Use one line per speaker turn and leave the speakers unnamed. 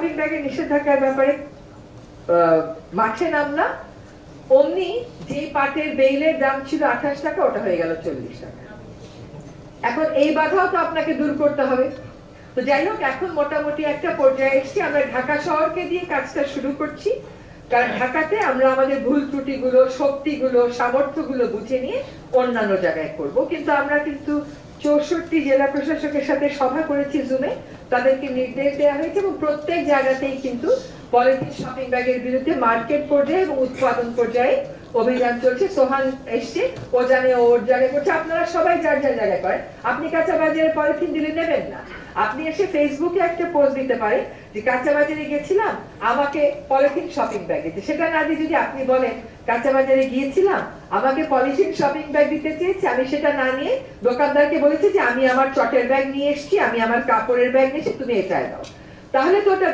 Shopping ব্যাগের নিষেধাজ্ঞার ব্যাপারে মাঠে নামলাম, অমনি যে পাটের বেইলের দাম ছিল 28 টাকা, ওটা হয়ে গেল 40 টাকা। এখন এই বাধাও তো আপনাকে দূর করতে হবে। তো যাই হোক, এখন মোটামুটি একটা পর্যায়ে এসেছি, আমরা ঢাকা শহরকে দিয়ে কাজটা শুরু করছি। কারণ ঢাকাতে আমরা আমাদের ভুল ত্রুটিগুলো, শক্তিগুলো, সামর্থ্যগুলো বুঝে নিয়ে অন্যান্য জায়গায় করব। কিন্তু আমরা 64 জেলা প্রশাসকের সাথে সভা করেছি জুমে, তাদেরকে নির্দেশ দেওয়া হয়েছে এবং প্রত্যেক জায়গাতেই কিন্তু পলিথিন শপিং ব্যাগের বিরুদ্ধে মার্কেট পর্যায়ে এবং উৎপাদন পর্যায়ে অভিযান চলছে। সোহান এসছে, ও জানে, ওর জায়গায় করছে, আপনারা সবাই যার যার জায়গায় করেন। আপনি কাঁচা বাজারে পলিথিন দিলে নেবেন না, আপনি এসে ফেসবুকে একটা পোস্ট দিতে পারেন যে কাঁচা বাজারে গেছিলাম, আমাকে পলিথিন শপিং ব্যাগ দিতে। সেটা না দিয়ে যদি আপনি বলেন কাঁচা বাজারে গিয়েছিলাম, আমাকে পলিথিন শপিং ব্যাগ দিতে চেয়েছি, আমি সেটা না নিয়ে দোকানদারকে বলেছি যে আমি আমার চটের ব্যাগ নিয়ে এসেছি, আমি আমার কাপড়ের ব্যাগ নিয়েছি, তুমি এটাই দাও, তাহলে তো ওটা